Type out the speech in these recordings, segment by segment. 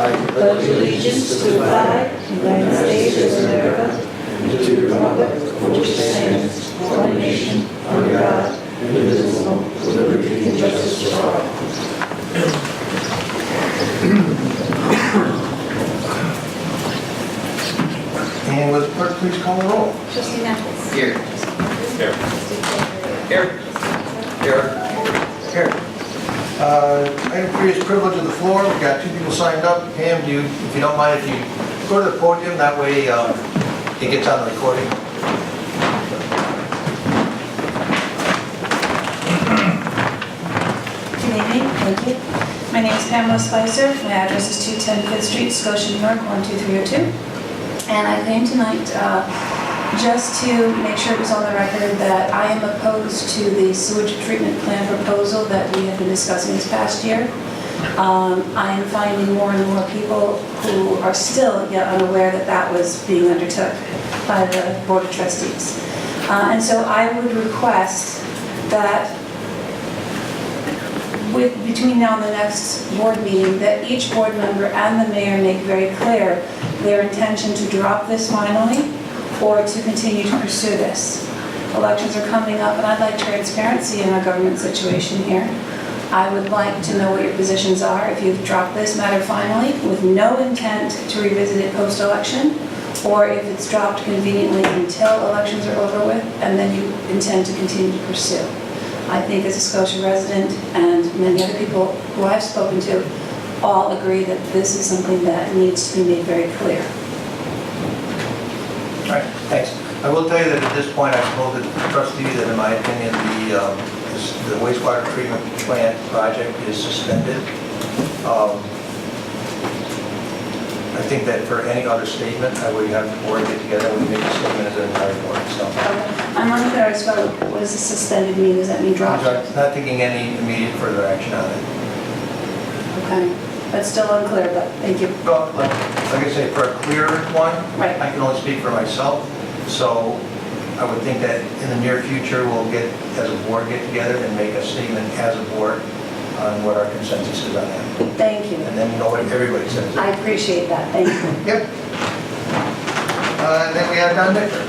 I pledge allegiance to the flag of the United States of America and to the republic for which it stands, one nation, under God, indivisible, with liberty and justice for all. And will the clerk please call the roll? Trustee Mathis. Here. Here. Here. Here. Here. Item 3 is privilege of the floor. We've got 2 people signed up. Pam, if you don't mind, if you go to the podium, that way it gets on the recording. Good evening, thank you. My name is Pamela Spicer. My address is 210 Fifth Street, Scotia, New York, 12302. And I came tonight just to make sure it was on the record that I am opposed to the sewage treatment plan proposal that we have been discussing this past year. I am finding more and more people who are still yet unaware that that was being undertook by the Board of Trustees. And so I would request that between now and the next board meeting, that each board member and the mayor make very clear their intention to drop this finally or to continue to pursue this. Elections are coming up, and I'd like transparency in our government situation here. I would like to know what your positions are. If you've dropped this matter finally with no intent to revisit it post-election, or if it's dropped conveniently until elections are over with, and then you intend to continue to pursue. I think as a Scotia resident and many other people who I've spoken to all agree that this is something that needs to be made very clear. All right, thanks. I will tell you that at this point, I told the trustee that in my opinion, the wastewater treatment plant project is suspended. I think that for any other statement, I would have the board get together and make a statement as an entire board. So. I'm unclear as well. What does the suspended mean? Does that mean dropped? Not taking any immediate further action on it. Okay, that's still unclear, but thank you. Well, like I say, for a clear one, Right. I can only speak for myself. So I would think that in the near future, we'll get, as a board, get together and make a statement as a board on what our consensus is on that. Thank you. And then know what everybody says. I appreciate that. Thank you. Yep. And then we have Don Victor.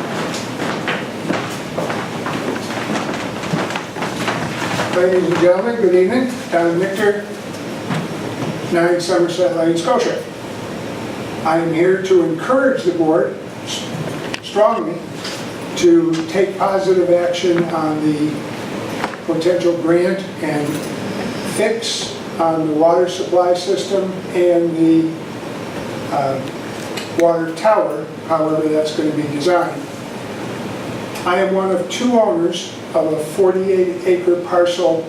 Ladies and gentlemen, good evening. Don Victor, 9 Somerset Lane, Scotia. I am here to encourage the board strongly to take positive action on the potential grant and fix on the water supply system and the water tower, however that's going to be designed. I am one of 2 owners of a 48-acre parcel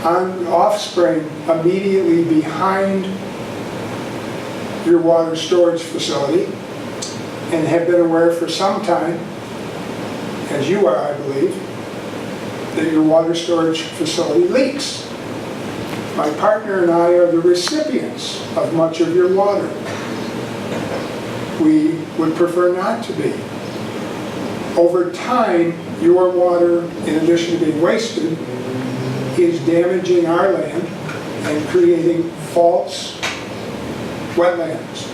on Offspring immediately behind your water storage facility and have been aware for some time, as you are, I believe, that your water storage facility leaks. My partner and I are the recipients of much of your water. We would prefer not to be. Over time, your water, in addition to being wasted, is damaging our land and creating false wetlands.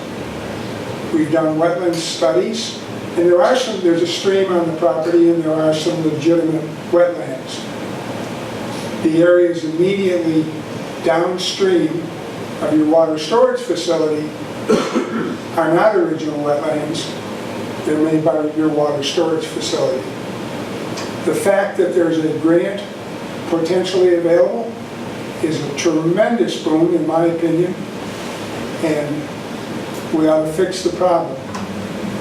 We've done wetland studies, and there's a stream on the property and there are some legitimate wetlands. The areas immediately downstream of your water storage facility are not original wetlands. They're made by your water storage facility. The fact that there's a grant potentially available is a tremendous boon, in my opinion, and we ought to fix the problem.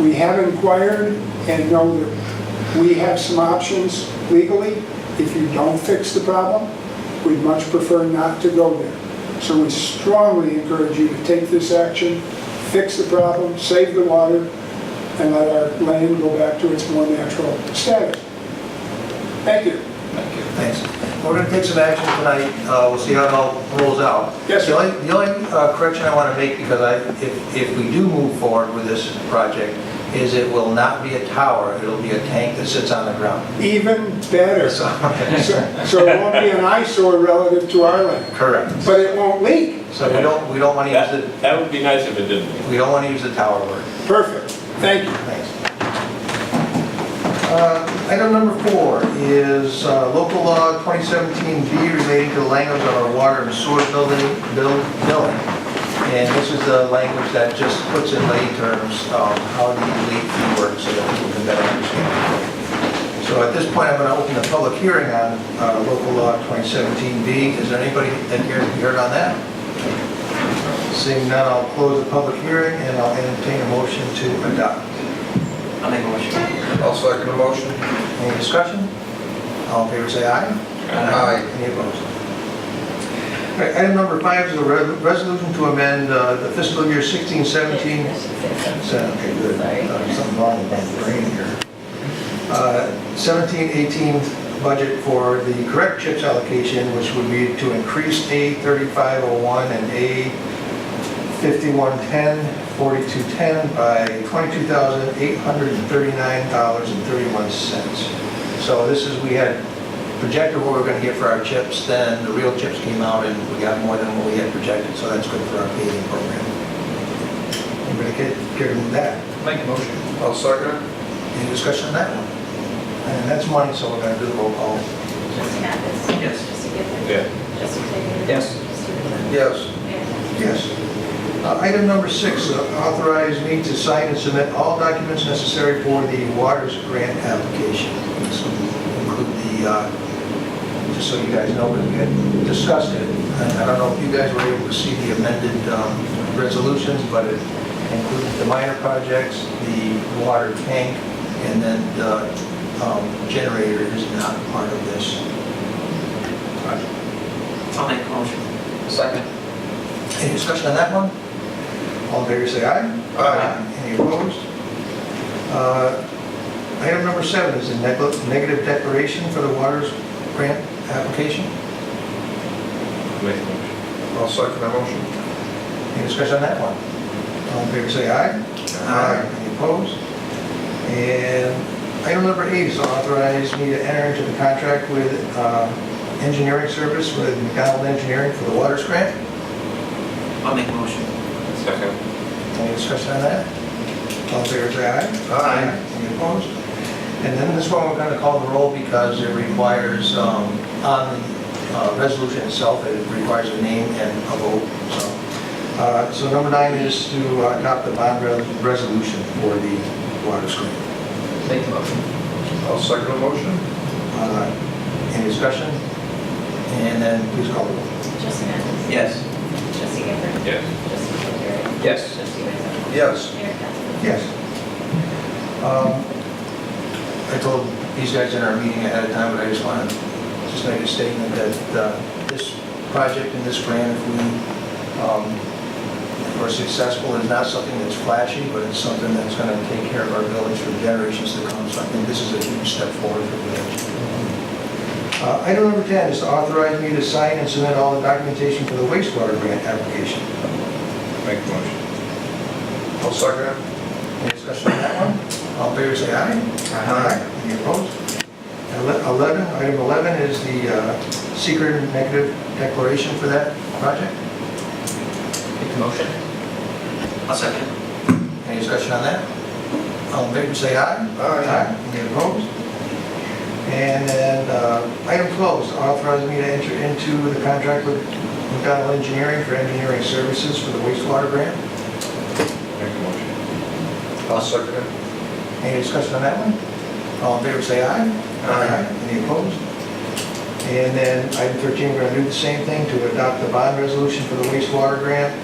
We have inquired and know that we have some options legally. If you don't fix the problem, we'd much prefer not to go there. So we strongly encourage you to take this action, fix the problem, save the water, and let our land go back to its more natural status. Thank you. Thank you. Thanks. We're going to take some action tonight. We'll see how it all rolls out. Yes, The only correction I want to make, because if we do move forward with this project, is it will not be a tower. It'll be a tank that sits on the ground. Even better. So, So it won't be an eyesore relative to our land. correct. But it won't leak. So we don't want to use the, That would be nice if it didn't. we don't want to use the tower word. Perfect, thank you. Thanks. Item number 4 is local law 2017B relating to the language of our water and sewer billing. And this is the language that just puts in lay terms how the late fee works so that people can better understand. So at this point, I'm going to open the public hearing on local law 2017B. Is there anybody that cares to be heard on that? Seeing none, I'll close the public hearing and I'll entertain a motion to adopt. I'll make a motion. I'll second the motion. Any discussion? All in favor, say aye. Aye. Any opposed? All right, item number 5 is a resolution to amend the fiscal year 16-17. Okay, good. Something wrong with my brain here. 17-18 budget for the correct CHIPS allocation, which would be to increase A 3501 and A 5110, 4210 by $22,839.31. So this is, we had projected what we were going to get for our chips, then the real chips came out and we got more than what we had projected, so that's good for our paving program. Anybody care to move that? Make a motion. I'll second it. Any discussion on that one? And that's money, so we're going to do the roll call. Trustee Mathis? Yes. Trustee Gifford? Yeah. Trustee Tigger? Yes. Trustee Rizzo? Yes. Mayor Kendall? Yes. Item number 6, authorize me to sign and submit all documents necessary for the Waters Grant application. This will include the, just so you guys know, we had discussed it. And I don't know if you guys were able to see the amended resolutions, but it included the minor projects, the water tank, and then the generator is not part of this project. I'll make a motion. Second. Any discussion on that one? All in favor, say aye. Aye. Any opposed? Item number 7 is a negative declaration for the Waters Grant application. Make a motion. I'll second the motion. Any discussion on that one? All in favor, say aye. Aye. Any opposed? And item number 8 is authorize me to enter into the contract with engineering service with McDonald Engineering for the Waters Grant. I'll make a motion. Second. Any discussion on that? All in favor, say aye. Aye. Any opposed? And then this one, we're going to call the roll because it requires, on the resolution itself, it requires a name and a vote. So number 9 is to adopt the bond resolution for the Waters Grant. Make the motion. I'll second the motion. Any discussion? And then please call the roll. Trustee Mathis? Yes. Trustee Gifford? Yes. Trustee Tigger? Yes. Trustee Rizzo? Yes. Mayor Kendall? Yes. I told these guys in our meeting ahead of time, but I just want to make a statement that this project and this grant, if we're successful, is not something that's flashy, but it's something that's going to take care of our village for generations to come. So I think this is a huge step forward for the village. Item number 10 is to authorize me to sign and submit all the documentation for the wastewater grant application. Make a motion. I'll second it. Any discussion on that one? All in favor, say aye. Aye. Any opposed? 11, item 11 is the secret and negative declaration for that project. Make the motion. I'll second. Any discussion on that? All in favor, say aye. Aye. Any opposed? And then item 12 is to authorize me to enter into the contract with McDonald Engineering for engineering services for the wastewater grant. Make a motion. I'll second it. Any discussion on that one? All in favor, say aye. Aye. Any opposed? And then item 13, we're going to do the same thing to adopt the bond resolution for the wastewater grant.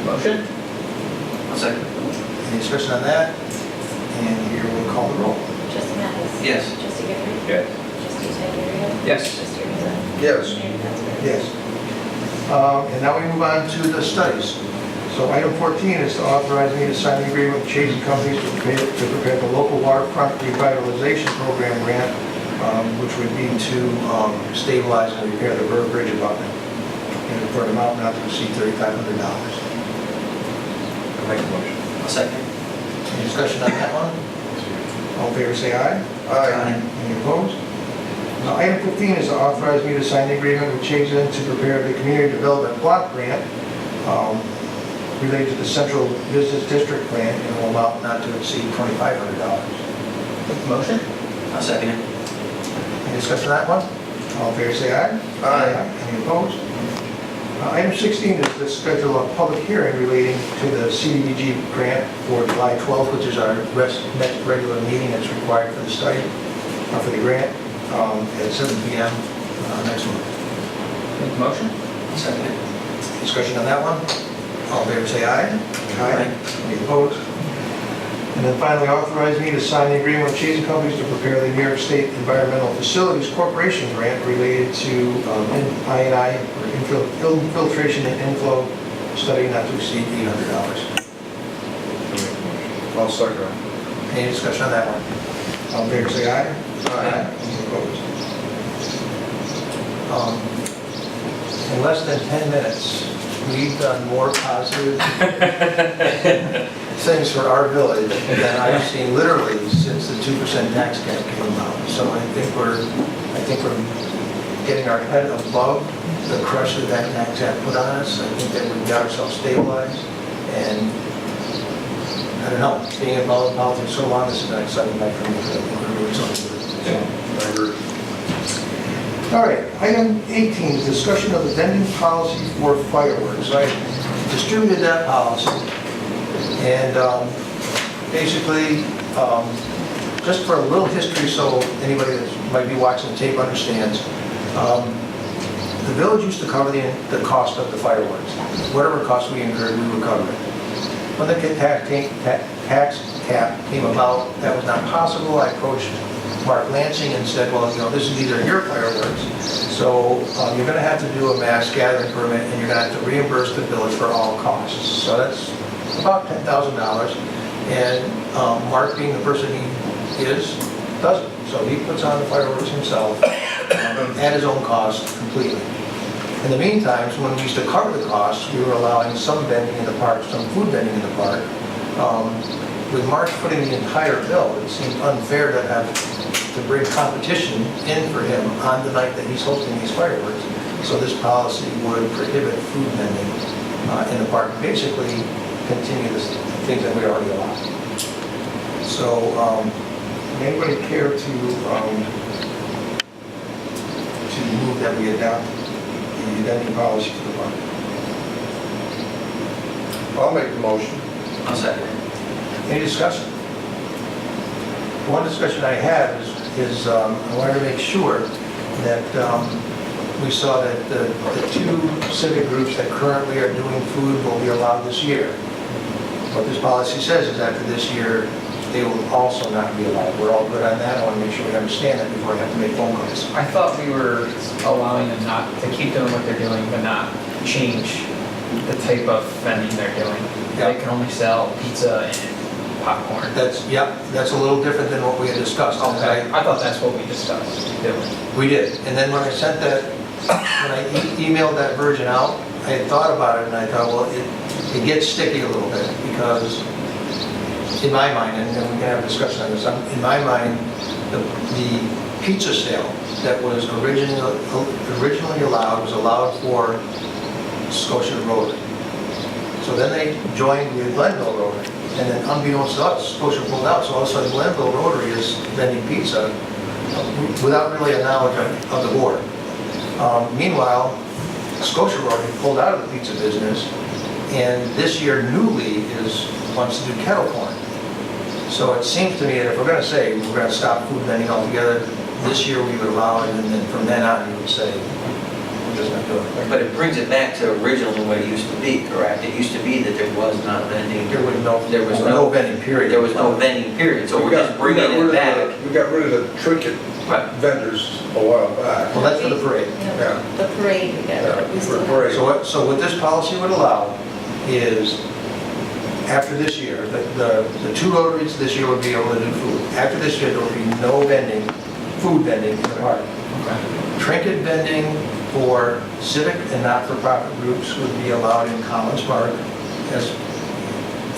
Motion. I'll second. Any discussion on that? And here we'll call the roll. Trustee Mathis? Yes. Trustee Gifford? Yes. Trustee Tigger? Yes. Trustee Rizzo? Yes. Mayor Kendall? Yes. And now we move on to the studies. So item 14 is to authorize me to sign an agreement with Chase & Companies to prepare the local waterfront revitalization program grant, which would be to stabilize and repair the Burr Bridge abutment, and for an amount not to exceed $3,500. Make a motion. I'll second. Any discussion on that one? All in favor, say aye. Aye. Any opposed? Item 15 is to authorize me to sign the agreement with Chazen to prepare the community development block grant related to the Central Business District Plan in an amount not to exceed $2,500. Make the motion. I'll second it. Any discussion on that one? All in favor, say aye. Aye. Any opposed? Item 16 is to schedule a public hearing relating to the CDBG grant for July 12th, which is our next regular meeting that's required for the study, for the grant, at 7 p.m. Next month. Make the motion. Second. Discussion on that one? All in favor, say aye. Aye. Any opposed? And then finally, authorize me to sign the agreement with Chazen Companies to prepare the New York State Environmental Facilities Corporation grant related to I&I, or infiltration and inflow study not to exceed $800. I'll second it. Any discussion on that one? All in favor, say aye. Aye. Any opposed? In less than 10 minutes, we've done more positive things for our village than I've seen literally since the 2% tax cap came out. So I think we're getting our head above the crush that that tax cap put on us. I think that we've got ourselves stabilized, and I don't know, being involved in politics so long, this is an exciting night for me. I think we're doing something good. So, I agree. all right, item 18 is discussion of the vending policy for fireworks. I distributed that policy, and basically, just for a little history so anybody that might be watching the tape understands, the village used to cover the cost of the fireworks. Whatever cost we incurred, we would cover it. When the tax cap came about, that was not possible. I approached Mark Lansing and said, well, these are your fireworks, so you're going to have to do a mass gathering permit, and you're going to have to reimburse the village for all costs. So that's about $10,000, and Mark, being the person he is, doesn't. So he puts on the fireworks himself at his own cost completely. In the meantime, when we used to cover the costs, we were allowing some vending in the park, some food vending in the park. With Mark putting the entire bill, it seemed unfair to have to bring competition in for him on the night that he's hosting these fireworks. So this policy would prohibit food vending in the park, basically continue the things that we already allow. So, anybody care to move that we adopt the vending policy for the park? I'll make the motion. I'll second it. Any discussion? One discussion I had is I wanted to make sure that we saw that the two civic groups that currently are doing food will be allowed this year. What this policy says is after this year, they will also not be allowed. We're all good on that. I want to make sure we understand that before I have to make phone calls. I thought we were allowing them not to keep doing what they're doing, but not change the type of vending they're doing. Yeah. They can only sell pizza and popcorn. That's a little different than what we had discussed. Okay, I thought that's what we discussed doing. We did. And then when I sent that, when I emailed that version out, I had thought about it and I thought, well, it gets sticky a little bit because in my mind, and then we can have a discussion on this, in my mind, the pizza sale that was originally allowed was allowed for Scotia Rotary. So then they joined with Glenville Rotary. And then unbeknownst to us, Scotia pulled out, so all of a sudden Glenville Rotary is vending pizza without really a knowledge of the board. Meanwhile, Scotia Rotary pulled out of the pizza business, and this year newly wants to do kettle corn. So it seems to me that if we're going to say we're going to stop food vending altogether, this year we would allow it, and then from then on you would say we're just not doing it. But it brings it back to originally what it used to be, correct? It used to be that there was not vending. There was no vending period. There was no vending period, so we're just bringing it back. We got rid of the trinket Right. vendors a while back. Well, that's for the parade. Yeah. The parade, we got it. We still have- Parade. So what this policy would allow is, after this year, the two rotaries this year would be able to do food. After this year, there will be no vending, food vending in the park. Trinket vending for civic and not-for-profit groups would be allowed in Collins Park as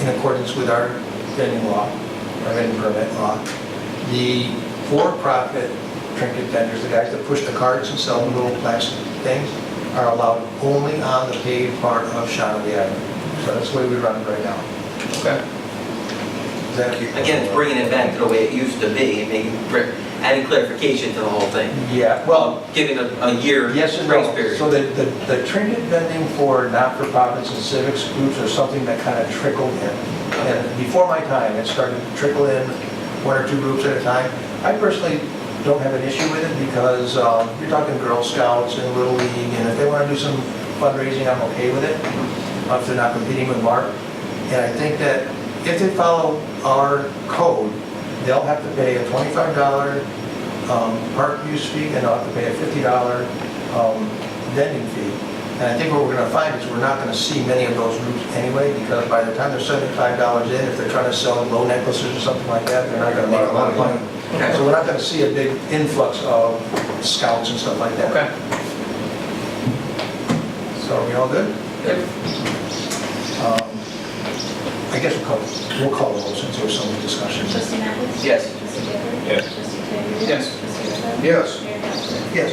in accordance with our vending law, our vending permit law. The for-profit trinket vendors, the guys that push the carts and sell the little plastic things, are allowed only on the paved part of Shawnee Avenue. So that's the way we run it right now. Okay. Does that keep? Again, it's bringing it back to the way it used to be, and adding clarification to the whole thing. Yeah, well, Giving a year yes and grace no. period. So the trinket vending for not-for-profits and civics groups are something that kind of trickled in. And before my time, it started to trickle in 1 or 2 groups at a time. I personally don't have an issue with it because you're talking Girl Scouts and Little League, and if they want to do some fundraising, I'm okay with it, if they're not competing with Mark. And I think that if they follow our code, they'll have to pay a $25 park use fee, and they'll have to pay a $50 vending fee. And I think what we're going to find is we're not going to see many of those groups anyway, because by the time they're $75 in, if they're trying to sell low necklaces or something like that, they're not going to make a lot of money. Okay. So we're not going to see a big influx of scouts and stuff like that. Okay. So are we all good? Yep. I guess we'll call a roll since there was so much discussion. Trustee Mathis? Yes. Trustee Gifford? Yes. Trustee Claybrook? Yes. Trustee Rizzo? Yes. Mayor Casper? Yes.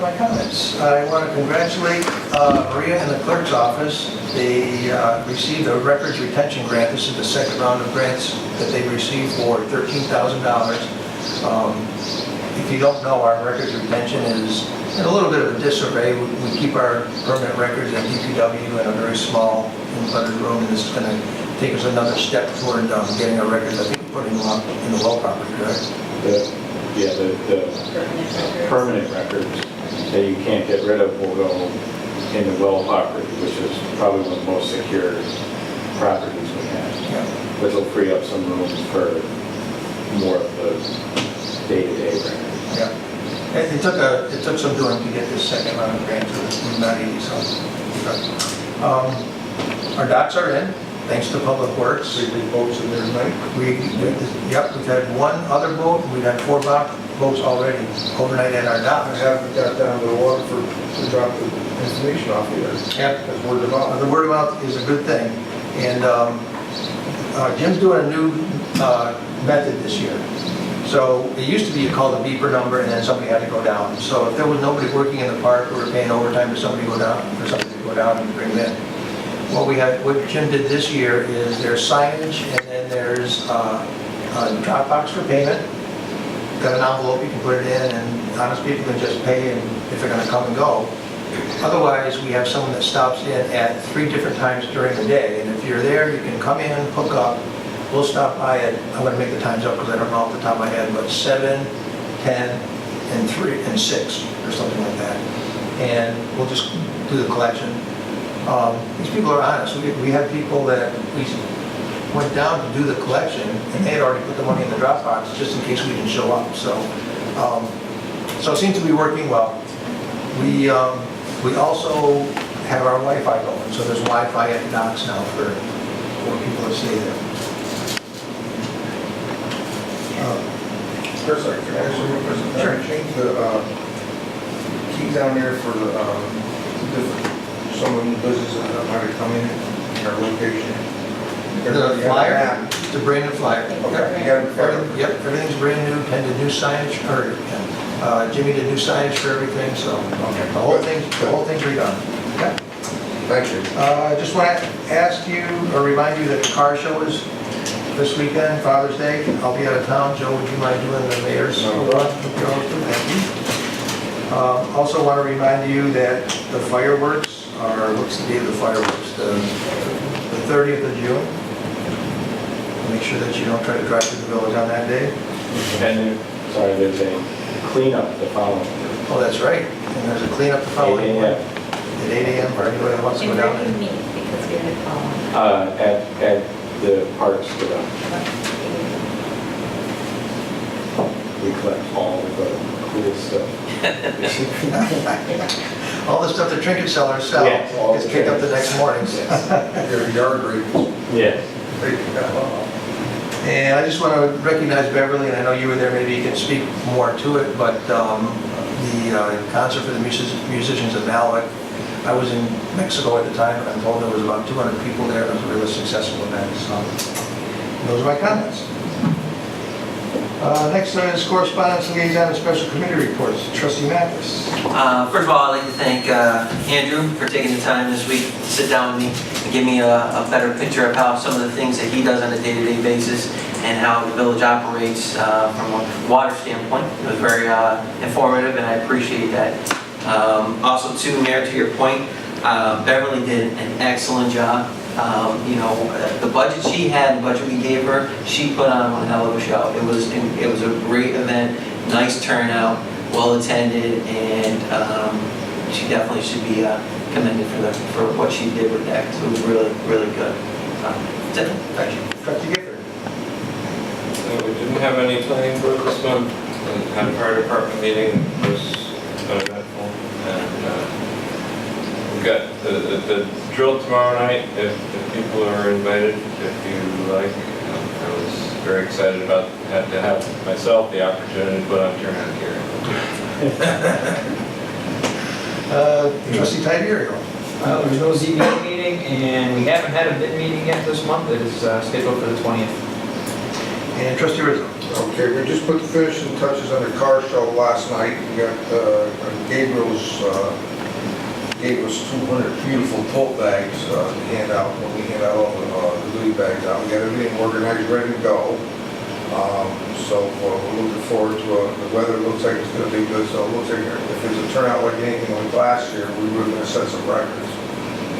My comments. I want to congratulate Maria and the clerk's office. They received a records retention grant. This is the second round of grants that they've received for $13,000. If you don't know, our records retention is in a little bit of a disarray. We keep our permanent records at DPW in a very small, uncluttered room, and this is going to take us another step toward getting our records. I think we're putting them up in the well property, right? Permanent records. Permanent records that you can't get rid of will go in the well property, which is probably one of the most secure properties we have. Yeah. Which will free up some room for more of the day-to-day records. Yeah. It took some doing to get this second round of grants. It was not easy, so. Our docks are in, thanks to Public Works. 3 big boats in there tonight. Yep, we've had one other boat, we've had 4 boats already overnight at our I docks. haven't got down to the water to drop the information off here. Yep. That's word of mouth. The word of mouth is a good thing. And Jim's doing a new method this year. So it used to be you called a beeper number and then somebody had to go down. So if there was nobody working in the park, we were paying overtime for somebody to go down, and bring them in. What Jim did this year is there's signage and then there's a drop box for payment. Got an envelope, you can put it in, and honest people can just pay and if they're gonna come and go. Otherwise, we have someone that stops in at 3 different times during the day. And if you're there, you can come in, hook up. We'll stop by at, I'm gonna make the times up because I don't know off the top of my head, but 7, 10, and 3, and 6, or something like that. And we'll just do the collection. These people are honest. We had people that we went down to do the collection, and they had already put the money in the drop box just in case we didn't show up. So it seems to be working well. We also have our Wi-Fi going, so there's Wi-Fi at docks now for people that stay there. Chris, I can ask you a question. Sure. Can I change the keys down there for the some of the businesses that might have come in our location? The flyer, the brand new flyer. Okay, you got it fired? Yep, everything's brand new, and the new signage, Jimmy did new signage for everything, so the whole thing's redone. Okay. Thank you. I just want to ask you, or remind you that the car show is this weekend, Father's Day. I'll be out of town. Joe, would you mind doing the mayor's? No. Thank you. Also want to remind you that the fireworks are, what's the date of the fireworks? The 30th of June. Make sure that you don't try to drive through the village on that day. And there's a cleanup the following. Oh, that's right. And there's a cleanup the following 8 morning a.m. at 8 a.m. for anybody that wants to go And down where there. do you meet? Because we're going to call. At the parks development. We collect all the cool stuff. All the stuff the trinket sellers sell Yes, all gets the picked up the trinkets. next morning. Your yard rates. Yes. And I just want to recognize Beverly, and I know you were there, maybe you can speak more to it, but the concert for the musicians of Malik, I was in Mexico at the time, and I'm told there was about 200 people there, and it was a really successful event, so those are my comments. Next one is correspondence, liaison, and special committee reports. Trustee Mathis. First of all, I'd like to thank Andrew for taking the time this week to sit down with me and give me a better picture of how some of the things that he does on a day-to-day basis and how the village operates from a water standpoint. It was very informative, and I appreciate that. Also, too, Mayor, to your point, Beverly did an excellent job. The budget she had, the budget we gave her, she put on one hell of a show. It was a great event, nice turnout, well attended, and she definitely should be commended for what she did with that. So it was really, really good. That's it. Thank you. Trustee Gifford. We didn't have any planning board this month. We had a fire department meeting. It was uneventful. And we've got the drill tomorrow night, if people are invited, if you like. I was very excited about to have myself the opportunity to put on turnout gear. Trustee Tiberio. There's no ZBA meeting, and we haven't had a bid meeting yet this month. It is scheduled for the 20th. And Trustee Rizzo. Okay, we just put the finishing touches on the car show last night. We got Gabriel's gave us 200 beautiful tote bags to hand out when we hand out all the goodie bags out. We got everything organized, ready to go. So we're looking forward to the weather. Looks like it's going to be good. So it looks like if there's a turnout like anything like last year, we were going to set some records.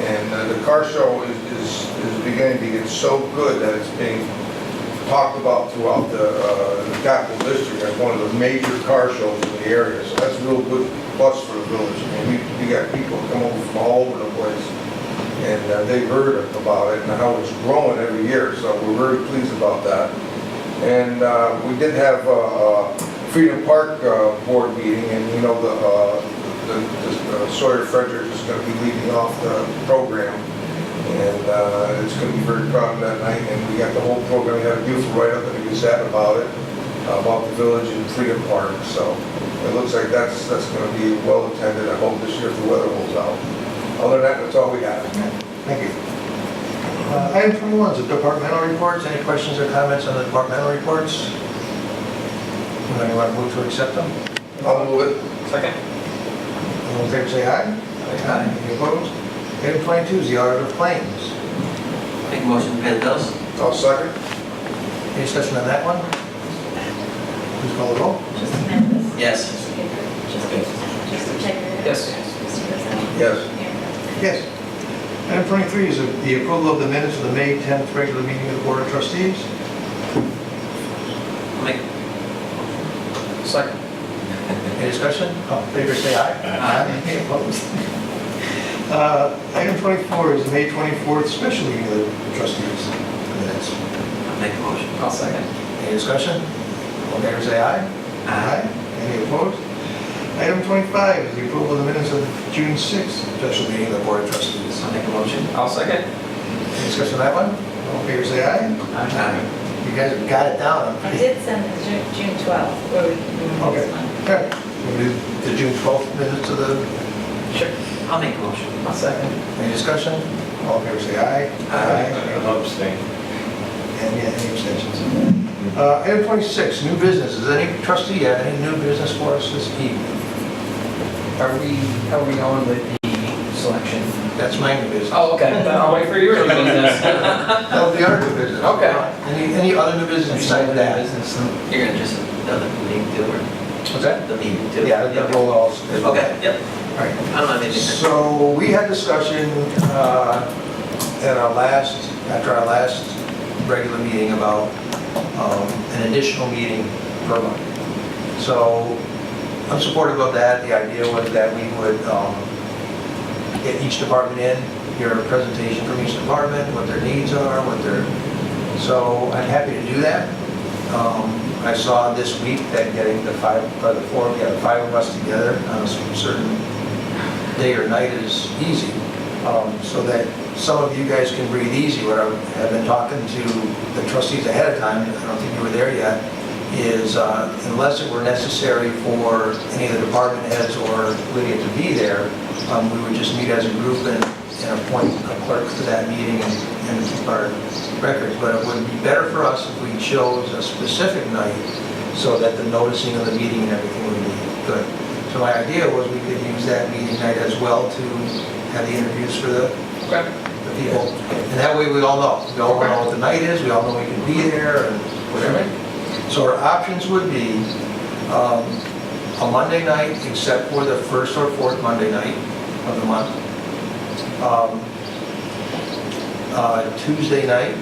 And the car show is beginning to get so good that it's being talked about throughout the capital district as one of the major car shows in the area. So that's a real good plus for the village. I mean, we got people come over from all over the place, and they've heard about it and how it's growing every year. So we're very pleased about that. And we did have a Freedom Park board meeting, and the Sawyer Frederick is going to be leading off the program. And it's going to be very proud that night, and we got the whole program. We had a beautiful write-up in the Gazette about it, about the village and Freedom Park. So it looks like that's going to be well attended. I hope this year if the weather holds out. Other than that, that's all we got. Thank you. Item 21 is the departmental reports. Any questions or comments on the departmental reports? Anybody want to move to accept them? I'll move it. Second. All in favor, say aye. Aye. Any opposed? Item 22 is the audit of claims. Make a motion to pay the bills. I'll second. Any discussion on that one? Please call the roll. Trustee Mathis? Yes. Trustee Gifford? Trustee Tiger? Yes. Trustee Rizzo? Yes. Mayor? Yes. Item 23 is the approval of the minutes of the May 10th regular meeting of the Board of Trustees. Make Second. Any discussion? All in favor, say aye. Aye. Any opposed? Item 24 is the May 24th special meeting of the trustees minutes. a motion. I'll second. Any discussion? All in favor, say aye. Aye. Any opposed? Item 25 is the approval of the minutes of the June 6th special meeting of the Board of Trustees. I'll make a motion. I'll second. Any discussion on that one? All in favor, say aye. Aye. You guys have got it down. I did send it June 12th, where we moved Okay. this one. Okay. We'll do the June 12th minutes of the, Sure. I'll make a motion. I'll second. any discussion? All in favor, say aye. I'll abstain. And yeah, any abstentions? Item 26, new business. Does any trustee have any new business for us this evening? How are we going with the selection? That's my new business. Oh, okay. Then I'll wait for your new business. That was the other new business. Okay. Any other new business besides that? Business. You're gonna just, the meeting too, or What's that? the meeting too? Yeah, the roll calls. Okay, yep. All right. I don't have anything. So we had discussion after our last regular meeting about an additional meeting per month. So I'm supportive of that. The idea was that we would get each department in, hear a presentation from each department, what their needs are, so I'm happy to do that. I saw this week that getting the five of us together on a certain day or night is easy, so that some of you guys can breathe easy. What I have been talking to the trustees ahead of time, I don't think you were there yet, is unless it were necessary for any of the department heads or Lydia to be there, we would just meet as a group and appoint a clerk to that meeting and keep our records. But it would be better for us if we chose a specific night so that the noticing of the meeting and everything would be good. So my idea was we could use that meeting night as well to have the interviews for the Okay. people. And that way we all know. We all know what the night is, we all know we can be there and whatever. So our options would be a Monday night, except for the first or fourth Monday night of the month. Tuesday night,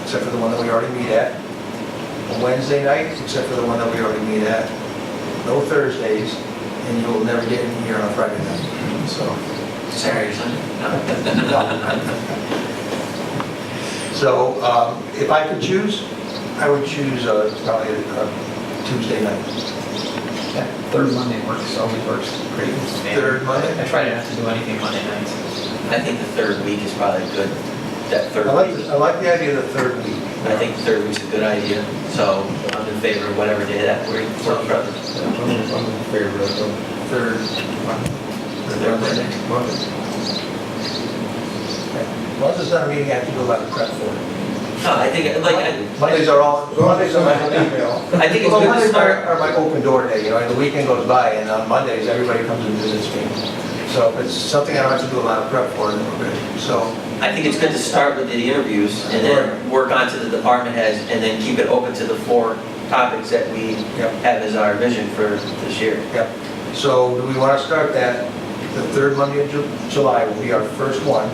except for the one that we already meet at. A Wednesday night, except for the one that we already meet at. No Thursdays, and you will never get in here on a Friday night. So. Saturday, Sunday? So if I could choose, I would choose probably a Tuesday night. Yeah, third Monday works, always works great. Third Monday? I try not to do anything Monday nights. I think the third week is probably good, that third I like week. the idea of the third week. I think the third week's a good idea, so I'm in favor of whatever day that week works for others. I'm in favor of them. Third Third Monday. Monday. As long as it's not a meeting I have to do a lot of prep for. No, I think, Mondays are all, As long as I have an email. I think it's well, good to Mondays start. are my open door day, you know, and the weekend goes by, and on Mondays, everybody comes and visits me. So if it's something I don't have to do a lot of prep for, then we're good. So, I think it's good to start with the interviews and then work on to the department heads and then keep it open to the 4 topics that we Yep. have as our vision for this year. yeah. So do we want to start that? The third Monday of July will be our first one.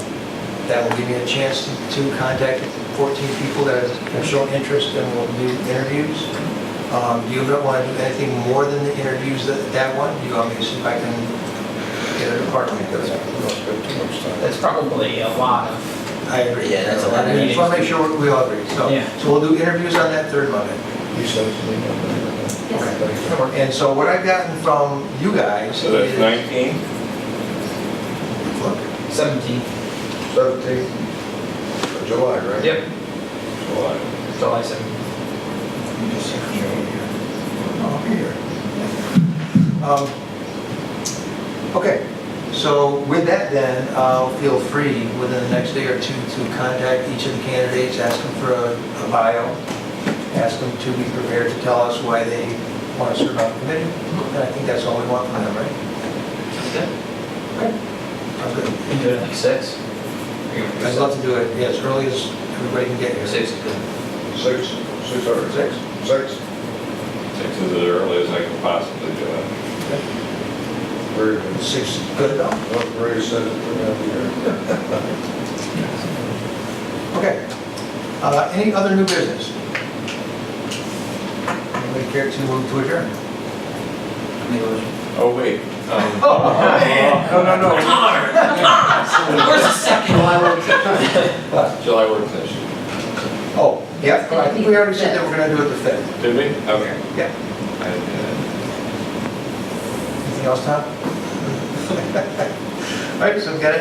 That will give me a chance to contact 14 people that have shown interest and will do interviews. Do you want to do anything more than the interviews that one? Do you want me to see if I can get a department to do that? Don't spend too much time. That's probably a lot of, I agree. Yeah, that's a lot of I just want to make sure we all agree. Yeah. So we'll do interviews on that third Monday. You sent it to me. Okay. And so what I've gotten from you guys So that's is... 19? Look, 17th. 17th of July, right? Yep, July. July 17th. let me just see here. Oh, here. Okay, so with that then, I'll feel free within the next day or two to contact each of the candidates, ask them for a bio, ask them to be prepared to tell us why they want to serve on the committee. And I think that's all we want from them, right? Good. Okay. Sounds good. You can do it at like 6. I'd love to do it, yeah, as early as everybody can get here. 6 is good. 6 or 6? 6? 6 is as early as I can possibly do it. Very good. 6, good enough? What Ray said, we're gonna be here. Okay. Any other new business? Anybody care to move to adjourn? Oh, wait. Oh, man. No. Where's the second? July work session. Oh, yeah, I think we already said that we're gonna do it the 5th. Did we? Okay. Yeah. Anything else, Tom? All right, so we got a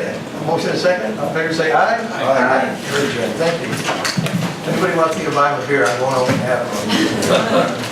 motion and a second. All in favor, say aye. Aye. You're adjourned. Thank you. Anybody wants me to buy them a beer, I'm going over and have one.